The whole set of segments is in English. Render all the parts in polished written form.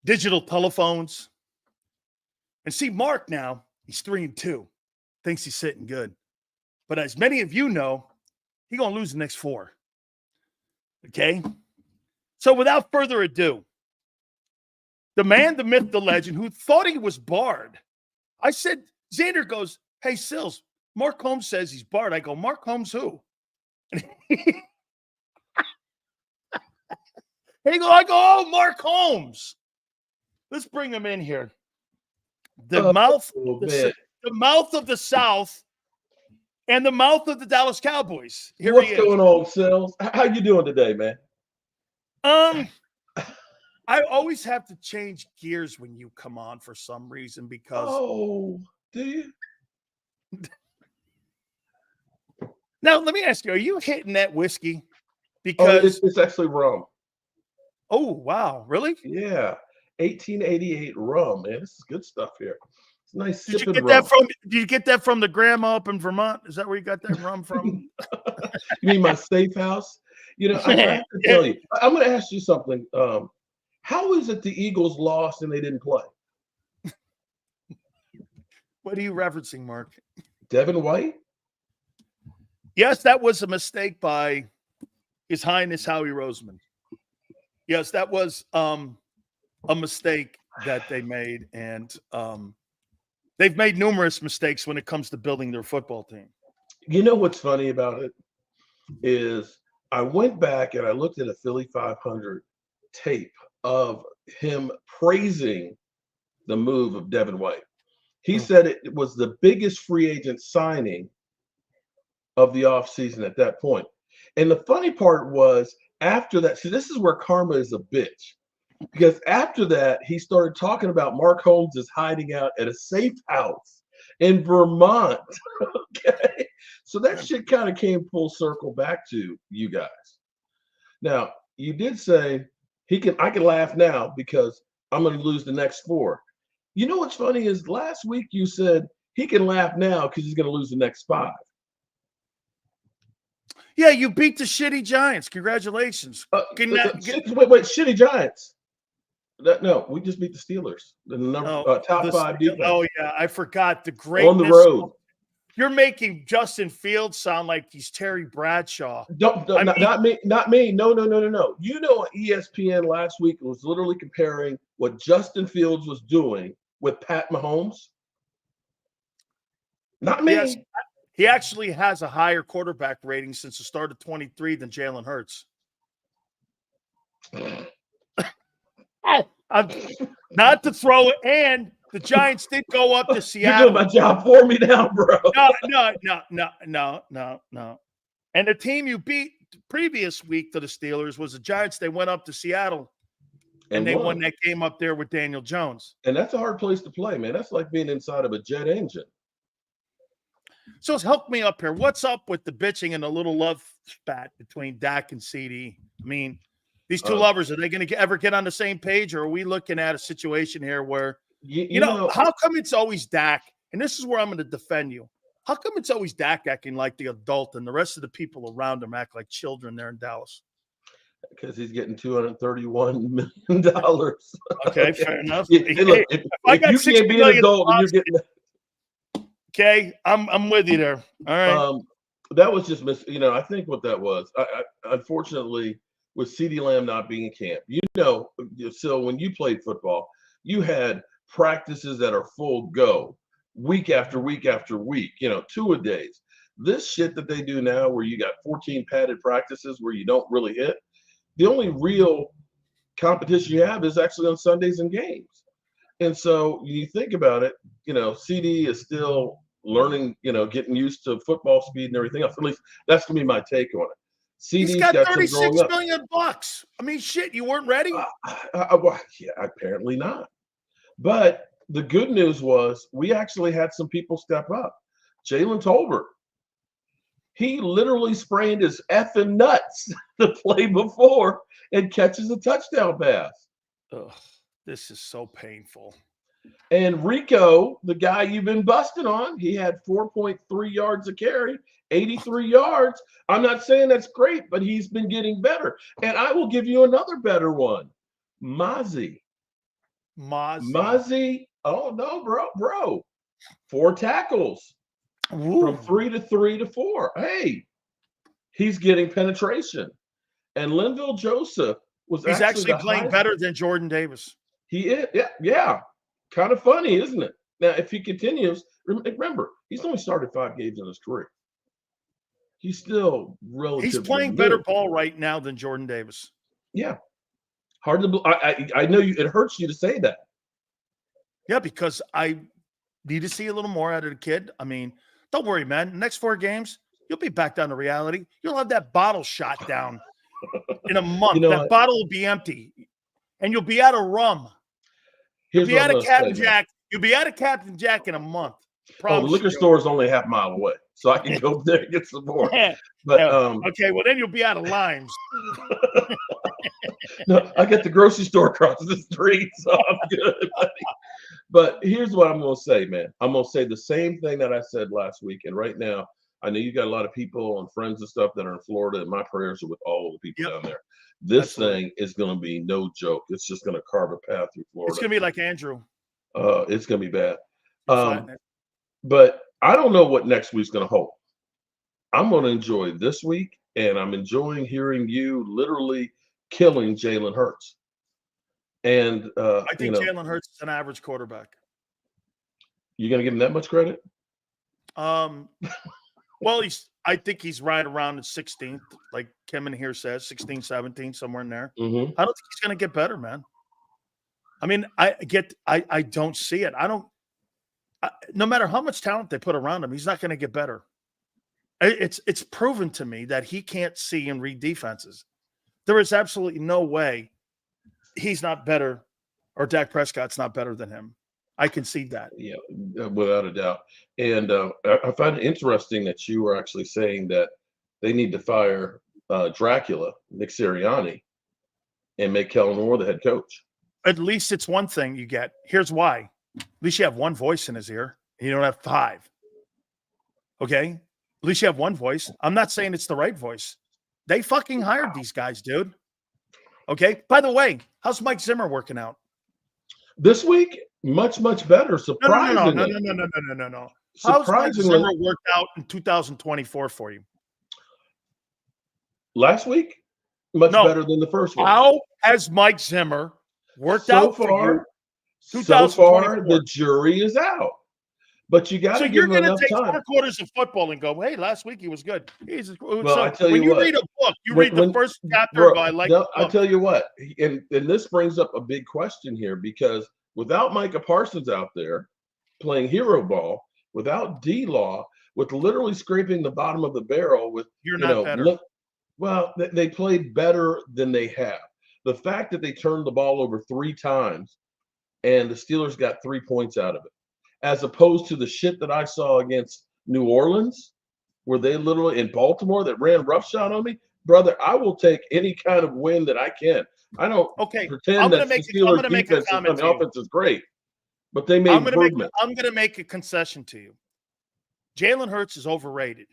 digital telephones. And see, Mark now, he's 3-2, thinks he's sitting good. But as many of you know, he's going to lose the next 4. Okay? So without further ado, the man, the myth, the legend, who thought he was barred. I said, Xander goes, hey, Sills, Mark Holmes says he's barred. I go, Mark Holmes who? I go, oh, Mark Holmes. Let's bring him in here. The mouth of the South and the mouth of the Dallas Cowboys. Here What's going on, Sills? How you doing today, man? I always have to change gears when you come on for some reason because. Oh, do you? Now, let me ask you, are you hitting that whiskey? Because it's actually rum. Oh, wow. Really? Yeah. 1888 rum, man. This is good stuff here. It's nice. Did you get that from the grandma up in Vermont? Is that where you got that rum from? You mean my safe house? I have to tell you. I'm going to ask you something. How is it the Eagles lost and they didn't play? What are you referencing, Mark? Devin White? Yes, that was a mistake by His Highness Howie Roseman. Yes, that was a mistake that they made, and they've made numerous mistakes when it comes to building their football team. You know what's funny about it is I went back and I looked at a Philly 500 tape of him praising the move of Devin White. He said it was the biggest free agent signing of the offseason at that point. And the funny part was after that, see, this is where karma is a bitch. Because after that, he started talking about Mark Holmes is hiding out at a safe house in Vermont. Okay. So that shit kind of came full circle back to you guys. Now, you did say I can laugh now because I'm going to lose the next 4. You know what's funny is last week you said he can laugh now because he's going to lose the next 5. Yeah, you beat the shitty Giants. Congratulations. Wait, shitty Giants. No, we just beat the Steelers. The top 5 defense. Oh, yeah, I forgot the greatness. On the road. You're making Justin Fields sound like he's Terry Bradshaw. Not me. No. You know, ESPN last week was literally comparing what Justin Fields was doing with Pat Mahomes. Not me. Yes, he actually has a higher quarterback rating since the start of 23 than Jaylen Hurts. Not to throw it, and the Giants did go up to Seattle. You're doing my job for me now, bro. No. And the team you beat the previous week to the Steelers was the Giants. They went up to Seattle, and they won that game up there with Daniel Jones. And that's a hard place to play, man. That's like being inside of a jet engine. So help me up here. What's up with the bitching and the little love spat between Dak and CeeDee? I mean, these two lovers, are they going to ever get on the same page, or are we looking at a situation here where, you know, how come it's always Dak? And this is where I'm going to defend you. How come it's always Dak acting like the adult and the rest of the people around him act like children there in Dallas? Because he's getting $231 million. Okay, fair enough. Look, if you can't be an adult and you're getting – okay, I'm with you there. All right. That was just I think what that was. I unfortunately, with CeeDee Lamb not being in camp, so when you played football, you had practices that are full go, week after week after week, 2-a-days. This shit that they do now where you got 14 padded practices where you don't really hit, the only real competition you have is actually on Sundays and games. And so you think about it, CeeDee is still learning, getting used to football speed and everything else. At least that's going to be my take on it. He's got $36 million. I mean, shit, you weren't ready? Yeah, apparently not. But the good news was we actually had some people step up. Jalen Tolbert. He literally sprained his effing nuts the play before and catches a touchdown pass. Ugh, this is so painful. And Rico, the guy you've been busting on, he had 4.3 yards a carry, 83 yards. I'm not saying that's great, but he's been getting better. And I will give you another better one. Mozzie. Mozzie. Oh no, bro. 4 tackles from 3 to 4. Hey, he's getting penetration. And Linville Joseph was He's actually the playing highest. better than Jordan Davis. He is, yeah. Kind of funny, isn't it? Now, if he continues, remember, he's only started 5 games in his career. He's still relatively He's playing better ball right now than Jordan Davis. Yeah. Hard to I know it hurts you to say that. Yeah, because I need to see a little more out of the kid. I mean, don't worry, man. The next 4 games, you'll be back down to reality. You'll have that bottle shot down in a month. That bottle will be empty. And you'll be out of rum. You'll be out of Captain Jack. You'll be out of Captain Jack in a month. The liquor store is only half a mile away, so I can go there and get some more. But okay, well then you'll be out of limes. No, I got the grocery store across the street, so I'm good, buddy. But here's what I'm going to say, man. I'm going to say the same thing that I said last week. And right now, I know you got a lot of people and friends and stuff that are in Florida, and my prayers are with all of the people down there. This thing is going to be no joke. It's just going to carve a path through Florida. It's going to be like Andrew. It's going to be bad. But I don't know what next week's going to hold. I'm going to enjoy this week, and I'm enjoying hearing you literally killing Jaylen Hurts. And I think Jaylen Hurts is an average quarterback. You're going to give him that much credit? Well, I think he's right around the 16th, like Kim in here says, 16, 17, somewhere in there. Mm-hmm. I don't think he's going to get better, man. I mean, I don't see it. No matter how much talent they put around him, he's not going to get better. It's proven to me that he can't see and read defenses. There is absolutely no way he's not better, or Dak Prescott's not better than him. I concede that. Yeah, without a doubt. And I find it interesting that you were actually saying that they need to fire Dracula, Nick Serianni, and make Kellen Moore the head coach. At least it's one thing you get. Here's why. At least you have one voice in his ear, and you don't have 5. Okay? At least you have one voice. I'm not saying it's the right voice. They fucking hired these guys, dude. Okay? By the way, how's Mike Zimmer working out? This week, much better. Surprisingly. No. How's Mike Zimmer worked out in 2024 for you? Last week? Much better than the first one. How has Mike Zimmer worked out for you? So far, the jury is out. But you got to give him enough time. So you're going to take 4 quarters of football and go, hey, last week he was good. I tell you when you read a book, you read the first chapter and go, I like it. I'll tell you what, and this brings up a big question here, because without Micah Parsons out there playing hero ball, without D-Law, with literally scraping the bottom of the barrel with, you're not better. Well, they played better than they have. The fact that they turned the ball over 3 times and the Steelers got 3 points out of it, as opposed to the shit that I saw against New Orleans, where they literally, in Baltimore, that ran roughshod on me. Brother, I will take any kind of win that I can. I don't pretend that the Steelers defense and offense is great, but they made improvement. I'm going to make a concession to you. Jaylen Hurts is overrated.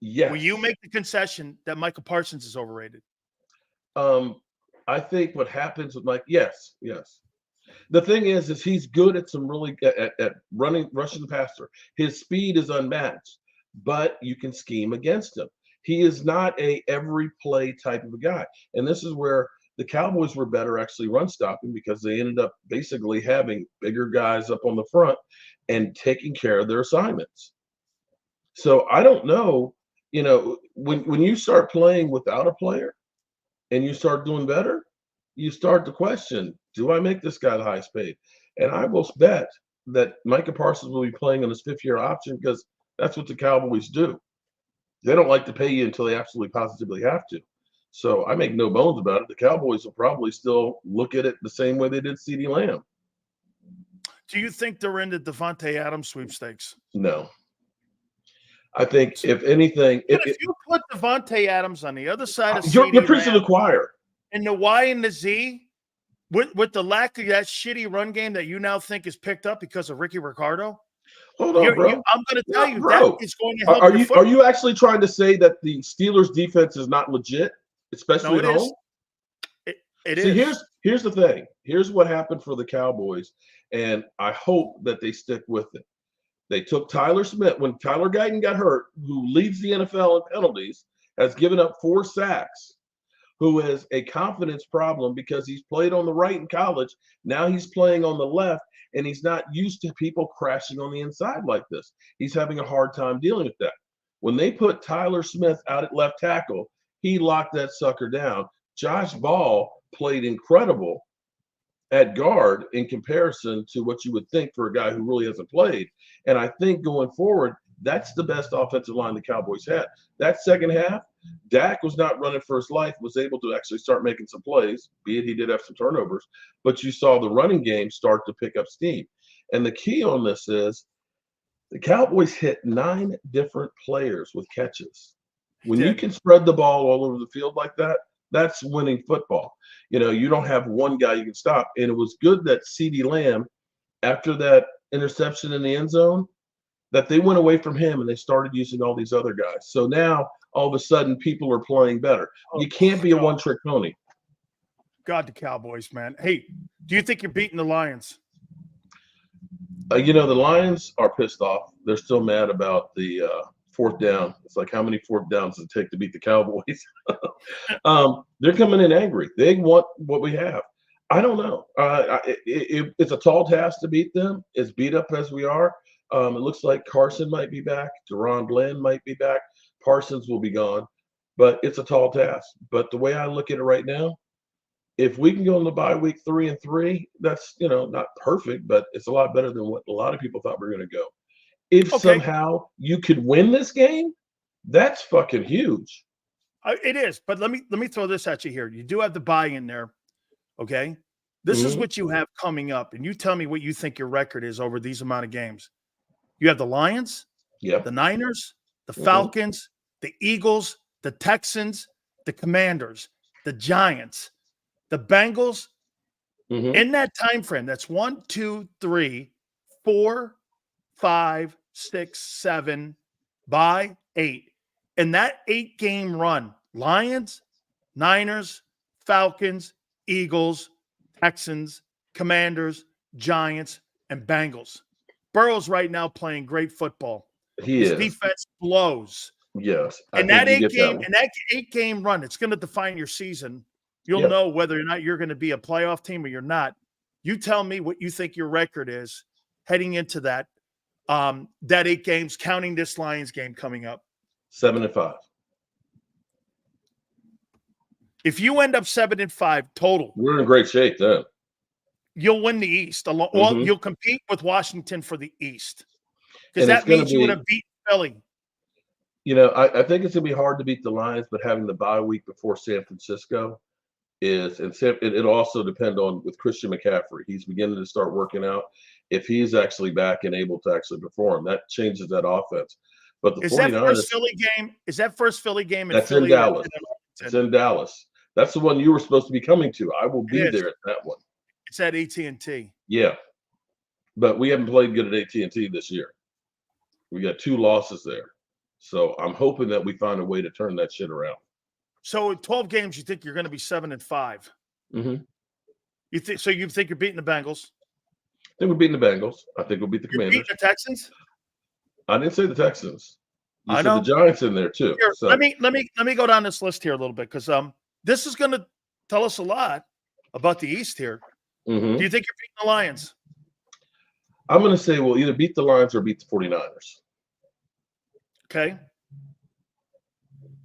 Yes. Will you make the concession that Micah Parsons is overrated? I think what happens with Mike, yes. The thing is he's good at some really at rushing the passer. His speed is unmatched, but you can scheme against him. He is not a every play type of a guy. And this is where the Cowboys were better actually run stopping, because they ended up basically having bigger guys up on the front and taking care of their assignments. So I don't know, when you start playing without a player and you start doing better, you start to question, do I make this guy the highest paid? And I will bet that Micah Parsons will be playing on his 5th-year option, because that's what the Cowboys do. They don't like to pay you until they absolutely positively have to. So I make no bones about it. The Cowboys will probably still look at it the same way they did CeeDee Lamb. Do you think they're in the Davante Adams sweepstakes? No. I think, if anything, if you put Davante Adams on the other side of CeeDee, you're preaching to the choir. And the Y and the Z, with the lack of that shitty run game that you now think is picked up because of Ricky Ricardo. Hold on, bro. I'm going to tell you, that is going to help. Are you actually trying to say that the Steelers defense is not legit, especially at home? It is. Here's the thing. Here's what happened for the Cowboys, and I hope that they stick with it. They took Tyler Smith when Tyler Guyton got hurt, who leads the NFL in penalties, has given up 4 sacks, who has a confidence problem because he's played on the right in college. Now he's playing on the left, and he's not used to people crashing on the inside like this. He's having a hard time dealing with that. When they put Tyler Smith out at left tackle, he locked that sucker down. Josh Ball played incredible at guard in comparison to what you would think for a guy who really hasn't played. And I think going forward, that's the best offensive line the Cowboys had. That second half, Dak was not running for his life, was able to actually start making some plays, be it he did have some turnovers, but you saw the running game start to pick up steam. And the key on this is the Cowboys hit 9 different players with catches. When you can spread the ball all over the field like that, that's winning football. You don't have one guy you can stop. And it was good that CeeDee Lamb, after that interception in the end zone, that they went away from him and they started using all these other guys. So now all of a sudden people are playing better. You can't be a one-trick pony. God, the Cowboys, man. Hey, do you think you're beating the Lions? The Lions are pissed off. They're still mad about the 4th down. It's like, how many 4th downs does it take to beat the Cowboys? They're coming in angry. They want what we have. I don't know. It's a tall task to beat them. As beat up as we are, it looks like Carson might be back. Deron Bland might be back. Parsons will be gone. But it's a tall task. But the way I look at it right now, if we can go in the bye week 3-3, that's, not perfect, but it's a lot better than what a lot of people thought we were going to go. If somehow you could win this game, that's fucking huge. It is, but let me throw this at you here. You do have the buy-in there, okay? This is what you have coming up, and you tell me what you think your record is over these amount of games. You have the Lions, the Niners, the Falcons, the Eagles, the Texans, the Commanders, the Giants, the Bengals. In that time frame, that's 1, 2, 3, 4, 5, 6, 7, by 8. In that 8-game run, Lions, Niners, Falcons, Eagles, Texans, Commanders, Giants, and Bengals. Burrow's right now playing great football. His defense blows. Yes. And that 8-game run, it's going to define your season. You'll know whether or not you're going to be a playoff team or you're not. You tell me what you think your record is heading into that 8 games, counting this Lions game coming up. 7-5. If you end up 7-5 total, we're in great shape then. You'll win the East. Well, you'll compete with Washington for the East, because that means you would have beat Philly. I think it's going to be hard to beat the Lions, but having the bye week before San Francisco it'll also depend on with Christian McCaffrey. He's beginning to start working out. If he's actually back and able to actually perform, that changes that offense. But the 49ers, that first Philly game? Is that first Philly game in that's Philly? In Dallas. It's in Dallas. That's the one you were supposed to be coming to. I will be there at that one. It's at AT&T. Yeah, but we haven't played good at AT&T this year. We got 2 losses there, so I'm hoping that we find a way to turn that shit around. So in 12 games, you think you're going to be 7-5? You think you're beating the Bengals? I think we're beating the Bengals. I think we'll beat the Commanders. Beating the Texans? I didn't say the Texans. You I said know. the Giants in there too. Here, so. Let me go down this list here a little bit, because this is going to tell us a lot about the East here. Do you think you're beating the Lions? I'm going to say we'll either beat the Lions or beat the 49ers. Okay.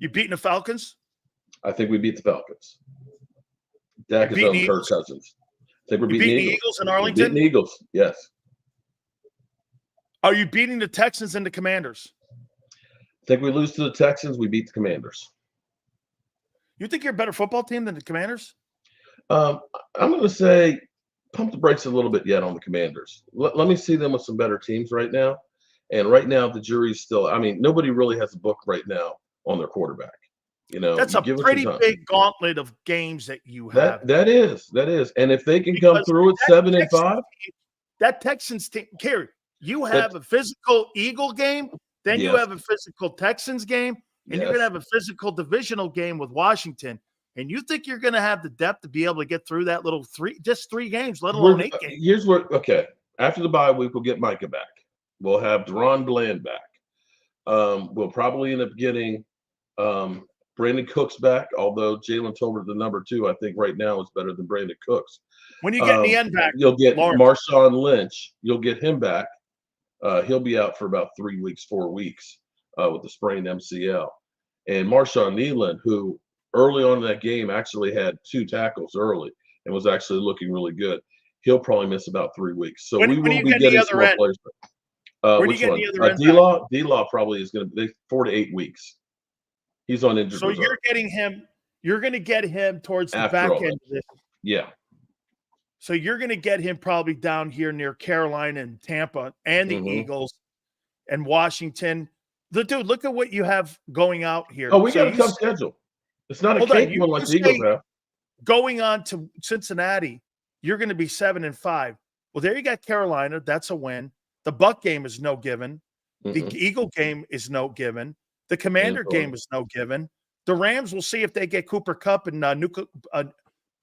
You beating the Falcons? I think we beat the Falcons. Dak is on Kirk Cousins. I think we're beating the Eagles in Arlington? Beating the Eagles, yes. Are you beating the Texans and the Commanders? I think we lose to the Texans. We beat the Commanders. You think you're a better football team than the Commanders? I'm going to say pump the brakes a little bit yet on the Commanders. Let me see them with some better teams right now. And right now, the jury's still – nobody really has a book right now on their quarterback. That's a pretty big gauntlet of games that you have. That is. And if they can come through at 7-5. That Texans team – Kerry, you have a physical Eagle game, then you have a physical Texans game, and you're going to have a physical divisional game with Washington. and you think you're going to have the depth to be able to get through that little just three games, let alone 8 games. Here's where, after the bye week, we'll get Micah back. We'll have Deron Bland back. We'll probably end up getting Brandon Cooks back, although Jalen Tolbert, the number 2, I think right now is better than Brandon Cooks. When you get the end back, you'll get Lawrence. Marshawn Lynch. You'll get him back. He'll be out for about 3 weeks, 4 weeks with the sprained MCL. And Marshawn Nealon, who early on in that game actually had 2 tackles early and was actually looking really good. He'll probably miss about 3 weeks. So we will be getting some more players. Which one? D-Law probably is going to be 4 to 8 weeks. He's on injured reserve. So you're getting him. You're going to get him towards the back end of this. Yeah. So you're going to get him probably down here near Carolina and Tampa and the Eagles and Washington. Dude, look at what you have going out here. Oh, we got a tough schedule. It's not a cake one like the Eagles have. Going on to Cincinnati, you're going to be 7-5. Well, there you got Carolina. That's a win. The Buck game is no given. The Eagle game is no given. The Commander game is no given. The Rams will see if they get Cooper Kupp and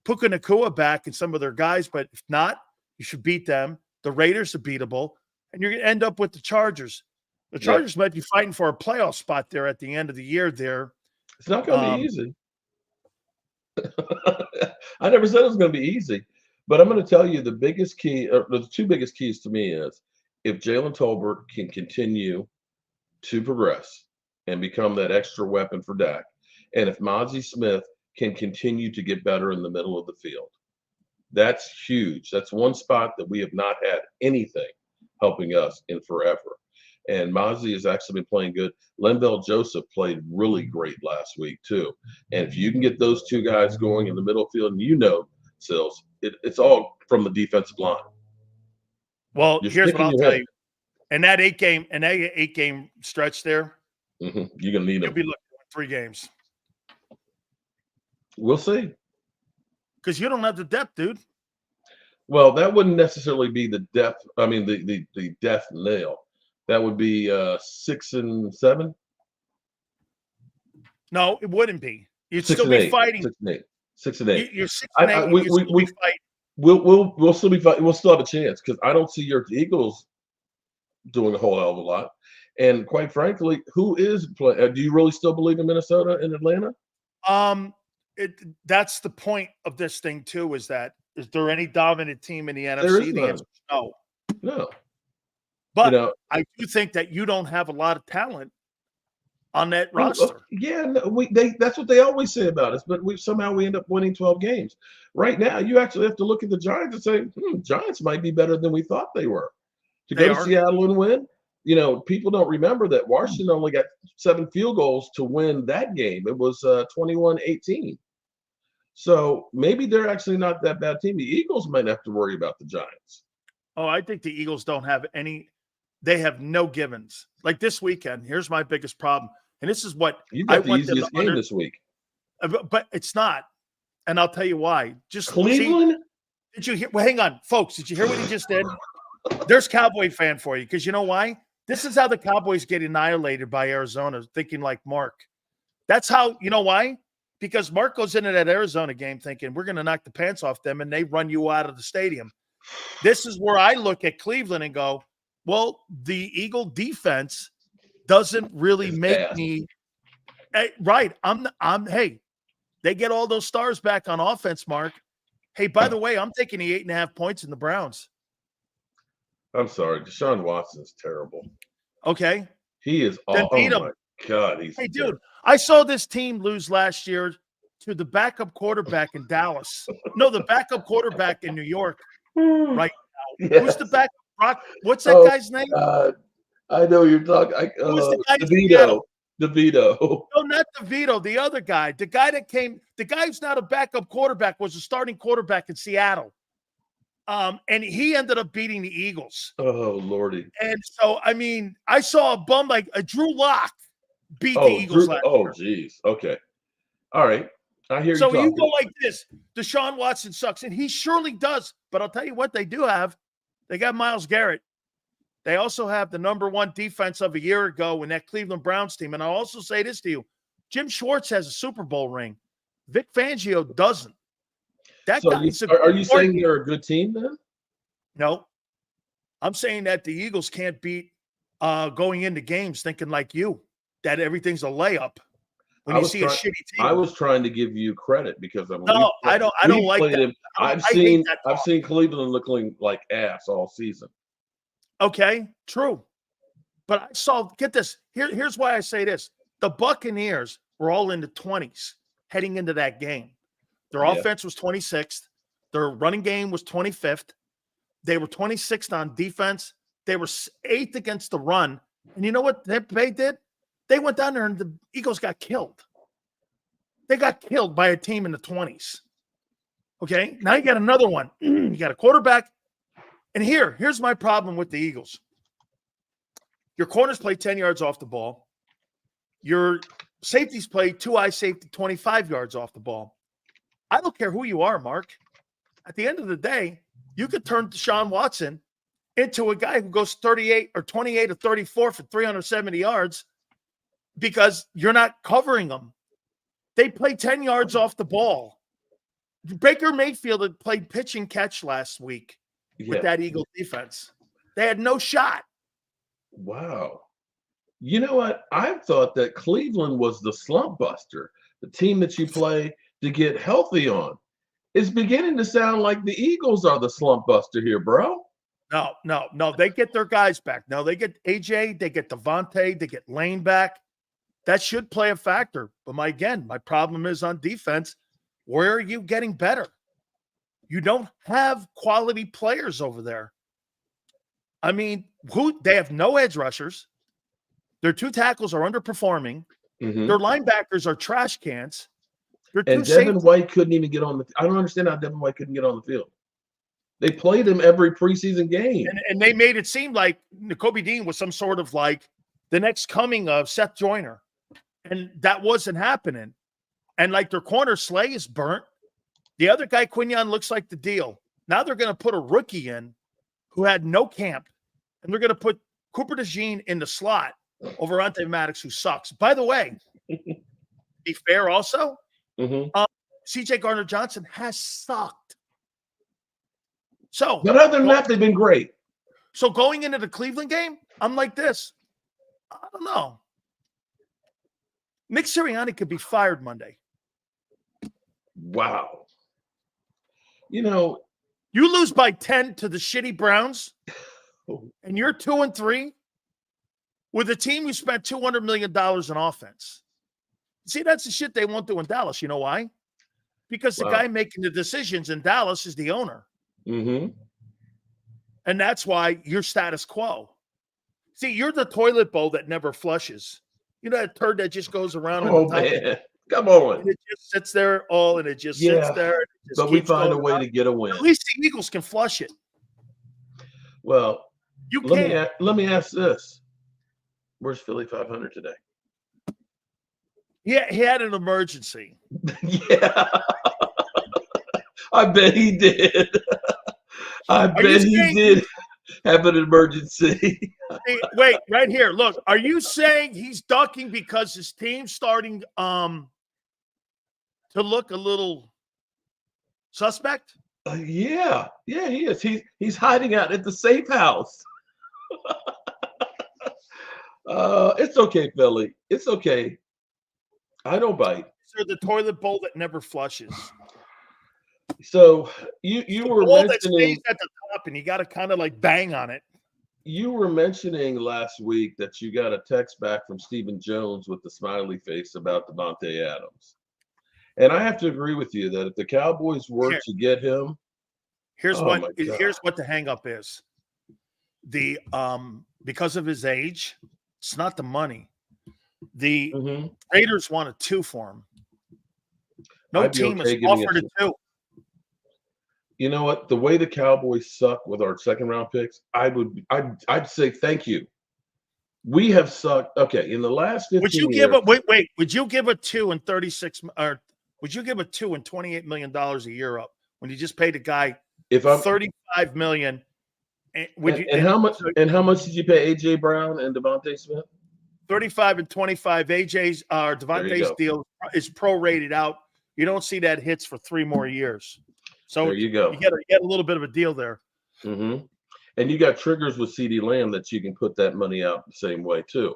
Puka Nacua back and some of their guys, but if not, you should beat them. The Raiders are beatable, and you're going to end up with the Chargers. The Chargers might be fighting for a playoff spot there at the end of the year there. It's not going to be easy. I never said it was going to be easy, but I'm going to tell you the biggest key, or the 2 biggest keys to me is if Jalen Tolbert can continue to progress and become that extra weapon for Dak, and if Mozzie Smith can continue to get better in the middle of the field. That's huge. That's one spot that we have not had anything helping us in forever. And Mozzie has actually been playing good. Linval Joseph played really great last week, too. And if you can get those 2 guys going in the middle field, and Sills, it's all from the defensive line. Well, here's what I'll tell you. In that 8-game stretch there, you're going to need them. You'll be looking at 3 games. We'll see. Because you don't have the depth, dude. Well, that wouldn't necessarily be the depth. I mean, the death nail. That would be 6 and 7. No, it wouldn't be. You'd still be fighting. 6 and 8. 6 and 8. You're 6 and 8. We fight. We'll still be fighting. We'll still have a chance because I don't see your Eagles doing a whole hell of a lot. And quite frankly, who is playing? Do you really still believe in Minnesota and Atlanta? That's the point of this thing too. Is there any dominant team in the NFC? The answer is no. No. But I do think that you don't have a lot of talent on that roster. Yeah, that's what they always say about us. But somehow we end up winning 12 games. Right now, you actually have to look at the Giants and say, Giants might be better than we thought they were. To go to Seattle and win, people don't remember that Washington only got 7 field goals to win that game. It was 21-18. So maybe they're actually not that bad team. The Eagles might have to worry about the Giants. Oh, I think the Eagles don't have any. They have no givens. Like this weekend, here's my biggest problem. And this is what you got the easiest game this week. But it's not. And I'll tell you why. Just Cleveland? Did you hear? Well, hang on, folks. Did you hear what he just did? There's Cowboy fan for you. Because you know why? This is how the Cowboys get annihilated by Arizona, thinking like Mark. That's how, you know why? Because Mark goes into that Arizona game thinking we're going to knock the pants off them and they run you out of the stadium. This is where I look at Cleveland and go, well, the Eagle defense doesn't really make me right. Hey, they get all those stars back on offense, Mark. Hey, by the way, I'm taking the 8.5 points in the Browns. I'm sorry. Deshaun Watson's terrible. Okay. He is awful. Oh, my God. Hey, dude, I saw this team lose last year to the backup quarterback in Dallas. No, the backup quarterback in New York right now. Yes. Who's the backup? What's that guy's name? I know you're talking. DeVito. No, not DeVito. The other guy. The guy that came. The guy who's not a backup quarterback was a starting quarterback in Seattle. And he ended up beating the Eagles. Oh, Lordy. And so, I mean, I saw a bum like a Drew Lock beat the Eagles last year. Oh, geez. Okay. All right. I hear you. So you go like this. Deshaun Watson sucks, and he surely does. But I'll tell you what they do have. They got Myles Garrett. They also have the #1 defense of a year ago in that Cleveland Browns team. And I'll also say this to you. Jim Schwartz has a Super Bowl ring. Vic Fangio doesn't. That So guy's are you saying they're a good team then? No. I'm saying that the Eagles can't beat going into games thinking like you, that everything's a layup when you see a shitty team. I was trying to give you credit because I don't like that. I've seen Cleveland looking like ass all season. Okay, true. But I saw, get this. Here's why I say this. The Buccaneers were all in the 20s heading into that game. Their offense was 26th. Their running game was 25th. They were 26th on defense. They were 8th against the run. And you know what they did? They went down there and the Eagles got killed. They got killed by a team in the 20s. Okay, now you got another one. You got a quarterback. And here's my problem with the Eagles. Your corners play 10 yards off the ball. Your safeties play 2-eye safety 25 yards off the ball. I don't care who you are, Mark. At the end of the day, you could turn Deshaun Watson into a guy who goes 38 or 28 or 34 for 370 yards because you're not covering them. They play 10 yards off the ball. Baker Mayfield had played pitch and catch last week with that Eagle defense. They had no shot. Wow. You know what? I thought that Cleveland was the slump buster, the team that you play to get healthy on. It's beginning to sound like the Eagles are the slump buster here, bro. No. They get their guys back. No, they get AJ, they get Davante, they get Lane back. That should play a factor. But my problem is on defense. Where are you getting better? You don't have quality players over there. I mean, they have no edge rushers. Their two tackles are underperforming. Mm-hmm. Their linebackers are trash cans. And Devin White couldn't even get on I don't understand how Devin White couldn't get on the field. They played him every preseason game. And they made it seem like Nakobe Dean was some sort of like the next coming of Seth Joyner. And that wasn't happening. And like their corner Slay is burnt. The other guy, Quinion, looks like the deal. Now they're going to put a rookie in who had no camp. And they're going to put Cooper DeJean in the slot over Ante Maddox, who sucks. By the way, be fair also, CJ Gardner-Johnson has sucked. So, but other than that, they've been great. So going into the Cleveland game, I'm like this. I don't know. Nick Serianni could be fired Monday. Wow. You know, you lose by 10 to the shitty Browns, and you're 2-3 with a team who spent $200 million in offense. See, that's the shit they won't do in Dallas. You know why? Because the guy making the decisions in Dallas is the owner. Mm-hmm. And that's why you're status quo. See, you're the toilet bowl that never flushes. You know that turd that just goes around. Oh, man. Come on. And it just sits there and it just sits there. But we find a way to get a win. At least the Eagles can flush it. Well, you can. Let me ask this. Where's Philly 500 today? Yeah, he had an emergency. Yeah. I bet he did. I bet he did have an emergency. Hey, wait, right here. Look, are you saying he's ducking because his team's starting to look a little suspect? Yeah, he is. He's hiding out at the safe house. It's okay, Philly. It's okay. I don't bite. So the toilet bowl that never flushes. So you were mentioning that stays at the top, and you got to kind of like bang on it. You were mentioning last week that you got a text back from Stephen Jones with the smiley face about Davante Adams, and I have to agree with you that if the Cowboys were to get him, here's what the hang up is. The because of his age, it's not the money. The Raiders want a 2 for him. No team has offered a 2. You know what? The way the Cowboys suck with our second-round picks, I'd say thank you. We have sucked. Okay, in the last 15 would you years, would you give a 2 and 36 or would you give a 2 and $28 million a year up when you just paid a guy $35 million? How much did you pay AJ Brown and Davante Smith? 35 and 25. Davante's deal is prorated out You don't see that hits for 3 more years. So there you go. You get a little bit of a deal there. Mm-hmm. And you got triggers with CeeDee Lamb that you can put that money out the same way too.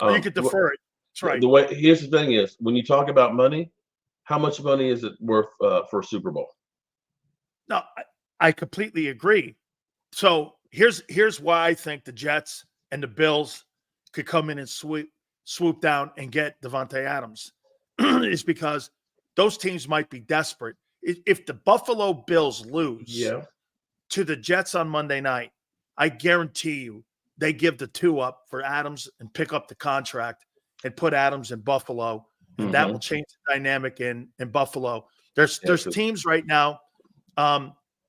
Or you could defer it. That's right. The way here's the thing is when you talk about money, how much money is it worth for a Super Bowl? No, I completely agree. So here's why I think the Jets and the Bills could come in and swoop down and get Davante Adams is because those teams might be desperate. If the Buffalo Bills lose to the Jets on Monday night, I guarantee you they give the 2 up for Adams and pick up the contract and put Adams in Buffalo, and that will change the dynamic in Buffalo. There's teams right now.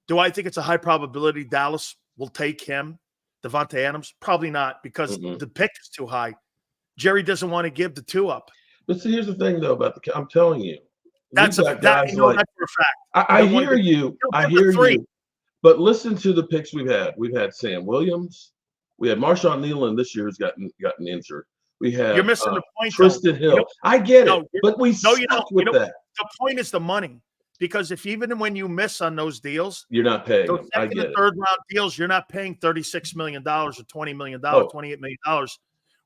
Do I think it's a high probability Dallas will take him, Davante Adams? Probably not, because the pick is too high. Jerry doesn't want to give the 2 up. But see, here's the thing, though, about I'm telling you. That's that for a fact. I hear you. I hear you. But listen to the picks we've had. We've had Sam Williams. We had Marshawn Nealon this year who's gotten injured. We had You're missing the point, Tristan Hill. I get it, but we suck with that. The point is the money. Because even when you miss on those deals, you're not paying. Those second and third round deals, you're not paying $36 million or $20 million, $28 million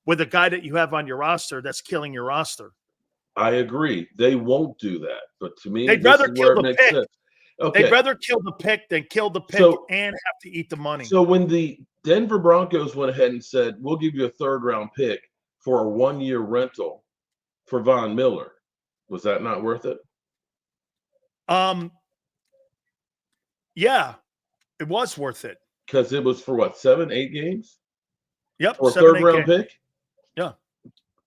with a guy that you have on your roster that's killing your roster. I agree. They won't do that. But to me, they'd rather kill the pick. Okay. They'd rather kill the pick than kill the pick and have to eat the money. So when the Denver Broncos went ahead and said, we'll give you a 3rd round pick for a 1-year rental for Von Miller, was that not worth it? Yeah, it was worth it. Because it was for what, 7-8 games? Yep. For a 3rd round pick? Yeah.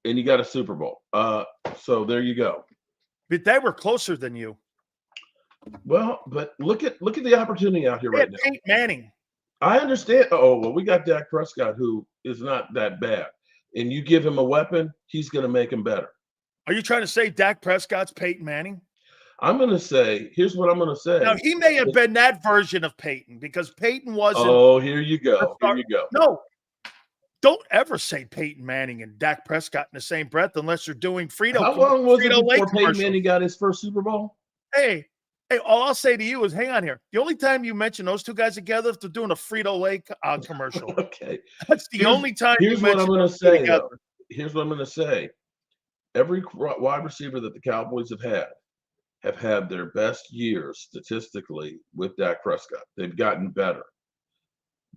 And you got a Super Bowl. So there you go. But they were closer than you. Well, but look at the opportunity out here right now. Peyton Manning. I understand. Oh, well, we got Dak Prescott, who is not that bad. And you give him a weapon, he's going to make him better. Are you trying to say Dak Prescott's Peyton Manning? I'm going to say, here's what I'm going to say. Now, he may have been that version of Peyton because Peyton wasn't. Oh, here you go. Here you go. No, don't ever say Peyton Manning and Dak Prescott in the same breath unless you're doing Frito. How long was it before Peyton Manning got his first Super Bowl? Hey, all I'll say to you is, hang on here. The only time you mention those 2 guys together is they're doing a Frito-Lay commercial. Okay. That's the only time you mention what I'm going to say. Together. Here's what I'm going to say. Every wide receiver that the Cowboys have had their best years statistically with Dak Prescott. They've gotten better.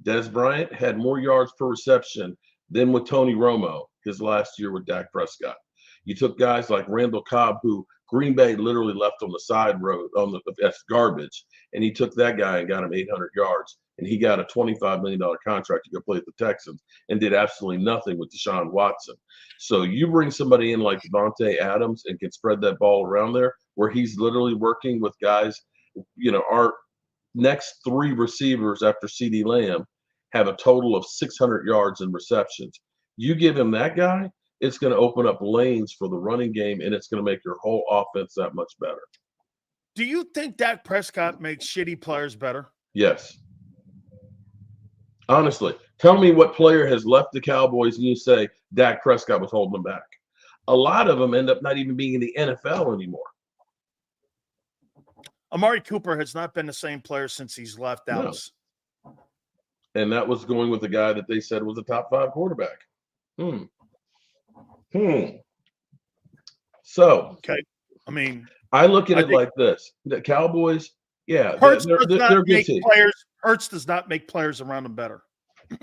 Des Bryant had more yards per reception than with Tony Romo his last year with Dak Prescott. You took guys like Randall Cobb, who Green Bay literally left on the side road that's garbage, and he took that guy and got him 800 yards, and he got a $25 million contract to go play with the Texans and did absolutely nothing with Deshaun Watson. So you bring somebody in like Davante Adams and can spread that ball around there, where he's literally working with guys. Our next 3 receivers after CeeDee Lamb have a total of 600 yards in receptions. You give him that guy, it's going to open up lanes for the running game, and it's going to make your whole offense that much better. Do you think Dak Prescott makes shitty players better? Yes. Honestly, tell me what player has left the Cowboys and you say Dak Prescott was holding them back. A lot of them end up not even being in the NFL anymore. Amari Cooper has not been the same player since he's left Dallas. No. And that was going with the guy that they said was a top 5 quarterback. So, okay. I mean, I look at it like this: the Cowboys, they're good team. Hurts does not make players around them better.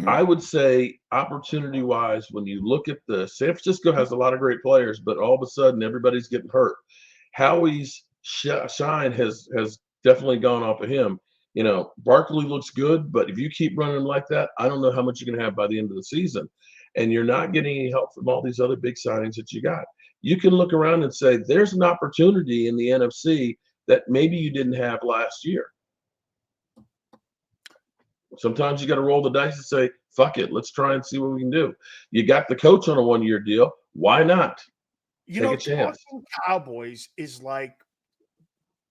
I would say, opportunity-wise, when you look at the San Francisco has a lot of great players, but all of a sudden everybody's getting hurt. Howie's shine has definitely gone off of him. Barkley looks good, but if you keep running like that, I don't know how much you're going to have by the end of the season. And you're not getting any help from all these other big signings that you got. You can look around and say, there's an opportunity in the NFC that maybe you didn't have last year. Sometimes you got to roll the dice and say, fuck it, let's try and see what we can do. You got the coach on a 1-year deal. Why not? Take a chance. Talking Cowboys is like,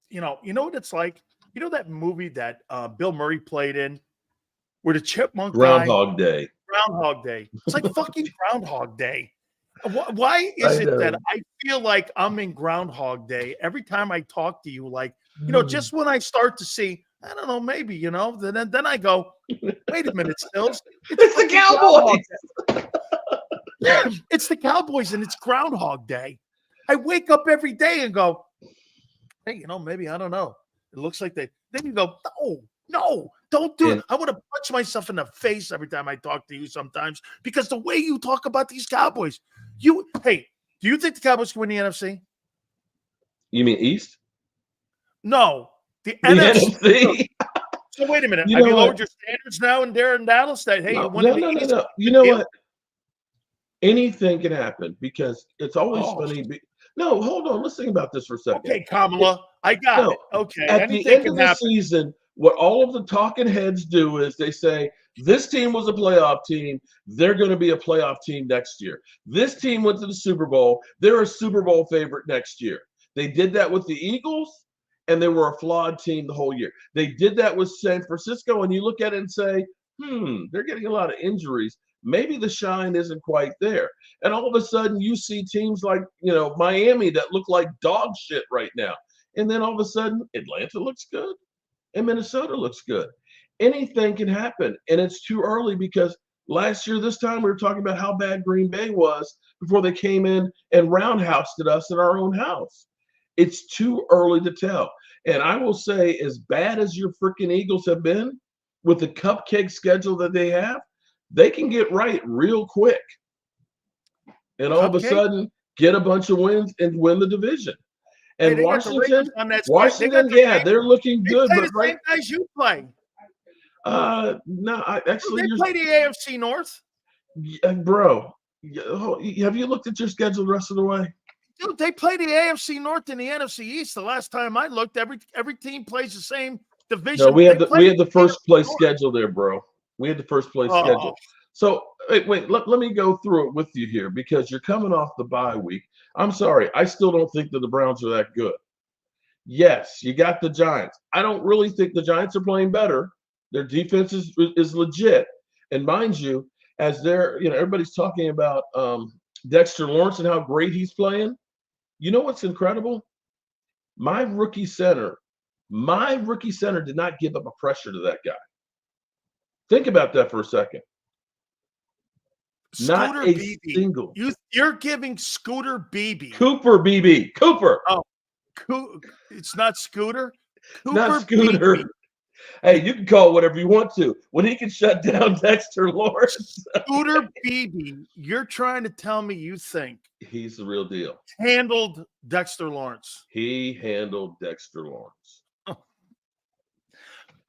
you know what it's like? You know that movie that Bill Murray played in where the chipmunk Groundhog Day. Groundhog Day. It's like fucking Groundhog Day. Why is I it that know. I feel like I'm in Groundhog Day every time I talk to you? Like, Mm. just when I start to see, I don't know, maybe, then I go, wait a minute, Stills. It's the fucking Groundhog Cowboys. Day. It's the Cowboys and it's Groundhog Day. I wake up every day and go, hey, maybe, I don't know. It looks like then you go, no, don't do it. I want to punch myself in the face every time I talk to you sometimes because the way you talk about these Cowboys, hey, do you think the Cowboys can win the NFC? You mean East? No, the NFC. NFC. So wait a minute. Have you lowered your standards now in Dallas? That hey, No, you won the East? no. You know what? Anything can happen because it's always funny. No, hold on. Let's think about this for a second. Okay, Kamala, I got it. Okay, at the end of the season, what all of the talking heads do is they say this team was a playoff team. They're going to be a playoff team next year. This team went to the Super Bowl. They're a Super Bowl favorite next year. They did that with the Eagles, and they were a flawed team the whole year. They did that with San Francisco, and you look at it and say, they're getting a lot of injuries. Maybe the shine isn't quite there. And all of a sudden you see teams like, Miami that look like dog shit right now. And then all of a sudden Atlanta looks good and Minnesota looks good. Anything can happen. And it's too early because last year, this time we were talking about how bad Green Bay was before they came in and roundhoused us in our own house. It's too early to tell. And I will say, as bad as your freaking Eagles have been with the cupcake schedule that they have, they can get right real quick. And all of a sudden, get a bunch of wins and win the division. And hey, Washington, they're looking good. They play the same guys you play. No, actually, they play the AFC North. Bro, have you looked at your schedule the rest of the way? Dude, they play the AFC North and the NFC East. The last time I looked, every team plays the same division. No, we have the first place schedule there, bro. We had the first place schedule. So wait, let me go through it with you here because you're coming off the bye week. I'm sorry. I still don't think that the Browns are that good. Yes, you got the Giants. I don't really think the Giants are playing better. Their defense is legit. And mind you, as everybody's talking about Dexter Lawrence and how great he's playing. You know what's incredible? My rookie center did not give up a pressure to that guy. Think about that for a second. Scooter Beebe. You're giving Scooter Beebe. Cooper Beebe. Cooper. Oh, it's not Scooter. Not Scooter. Beebe. Hey, you can call it whatever you want to. When he can shut down Dexter Lawrence. Scooter Beebe, you're trying to tell me you think he's the real deal. Handled Dexter Lawrence. He handled Dexter Lawrence.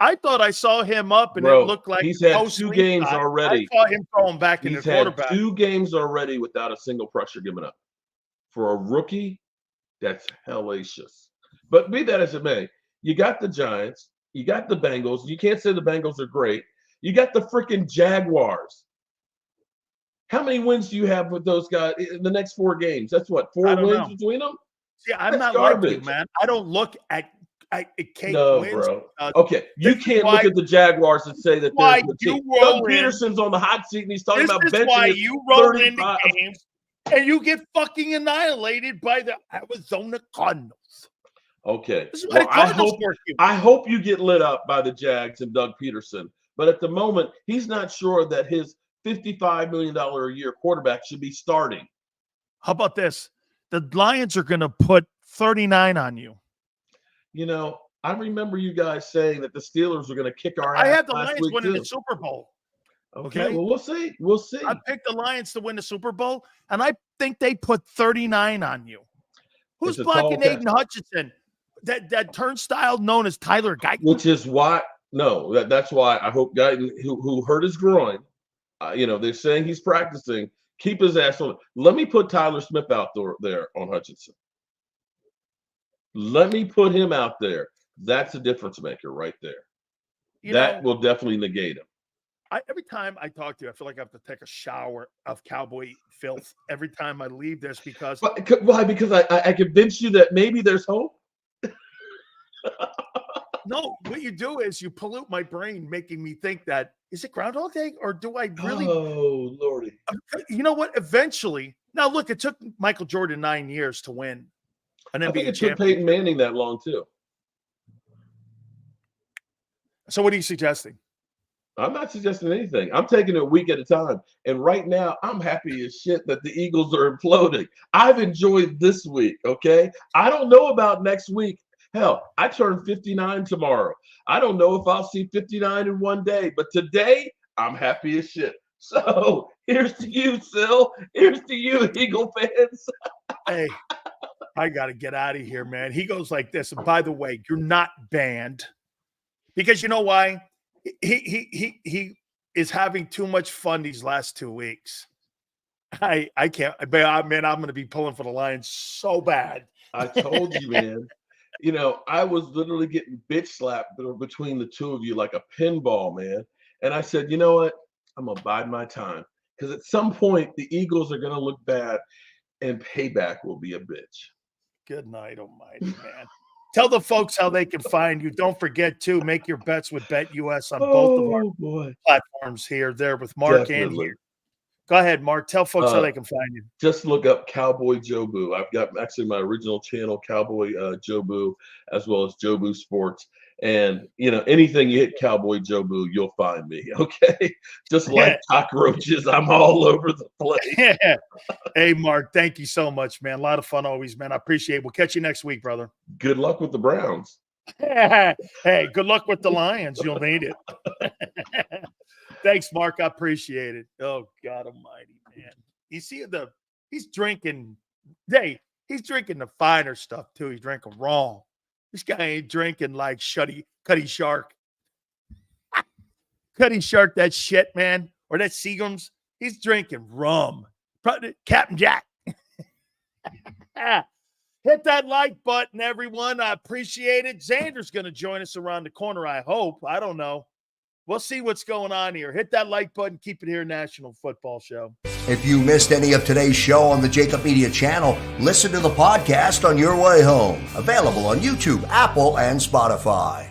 I thought I saw him up and it looked like he's had 2 games already. I saw him throwing back in the quarterback. He's had 2 games already without a single pressure given up. For a rookie, that's hellacious. But be that as it may, you got the Giants, you got the Bengals. You can't say the Bengals are great. You got the freaking Jaguars. How many wins do you have with those guys in the next 4 games? That's what, 4 wins between them? See, I'm not garbage. Like you, man. I don't look at cake wins. Bro. Okay, you can't look at the Jaguars and say that they're the team. Doug Peterson's on the hot seat and he's talking about benching. This is why you roll into games and you get fucking annihilated by the Arizona Cardinals. Okay. Well, I hope you get lit up by the Jags and Doug Peterson. But at the moment, he's not sure that his $55 million a year quarterback should be starting. How about this? The Lions are going to put 39 on you. I remember you guys saying that the Steelers were going to kick our ass. I had the Lions winning the Super Bowl. Okay, well, we'll see. We'll see. I picked the Lions to win the Super Bowl, and I think they put 39 on you. Who's blocking Aiden Hutchinson? That turnstile known as Tyler Guyton? Which is why, that's why I hope Guyton, who hurt his groin, they're saying he's practicing, keep his ass on. Let me put Tyler Smith out there on Hutchinson. Let me put him out there. That's a difference maker right there. That will definitely negate him. Every time I talk to you, I feel like I have to take a shower of Cowboy filth every time I leave this because. Why? Because I convinced you that maybe there's hope. No, what you do is you pollute my brain, making me think that is it Groundhog Day or do I really? Oh, Lordy! You know what? Eventually, Now, look, it took Michael Jordan 9 years to win an I think NBA it took championship. Peyton Manning that long too. So what are you suggesting? I'm not suggesting anything. I'm taking it a week at a time. And right now, I'm happy as shit that the Eagles are imploding. I've enjoyed this week, okay? I don't know about next week. Hell, I turn 59 tomorrow. I don't know if I'll see 59 in one day. But today, I'm happy as shit. So here's to you, Sil. Here's to you, Eagle fans. Hey, I got to get out of here, man. He goes like this. And by the way, you're not banned. Because you know why? He is having too much fun these last 2 weeks. I can't, man, I'm going to be pulling for the Lions so bad. I told you, man. You know, I was literally getting bitch slapped between the two of you like a pinball, man. And I said, you know what? I'm going to bide my time. Because at some point, the Eagles are going to look bad and payback will be a bitch. Good night, almighty, man. Tell the folks how they can find you. Don't forget to make your bets with BetUS on both of our platforms here, there with Mark and here. Go ahead, Mark. Tell folks how they can find you. Just look up Cowboy Jobu. I've got actually my original channel, Cowboy Jobu, as well as JAKIB Sports. And, you know, anything you hit Cowboy Jobu, you'll find me, okay? Just like cockroaches, I'm all over the place. Hey, Mark, thank you so much, man. A lot of fun always, man. I appreciate it. We'll catch you next week, brother. Good luck with the Browns. Hey, good luck with the Lions. You'll need it. Thanks, Mark. I appreciate it. Oh, God almighty, man. You see he's drinking. Hey, he's drinking the finer stuff, too. He's drinking wrong. This guy ain't drinking like Cuddy Shark. Cuddy Shark, that shit, man. Or that Seagram's. He's drinking rum. Captain Jack. Hit that like button, everyone. I appreciate it. Xander's going to join us around the corner, I hope. I don't know. We'll see what's going on here. Hit that like button. Keep it here, National Football Show. If you missed any of today's show on the JAKIB Media channel, listen to the podcast on your way home. Available on YouTube, Apple, and Spotify.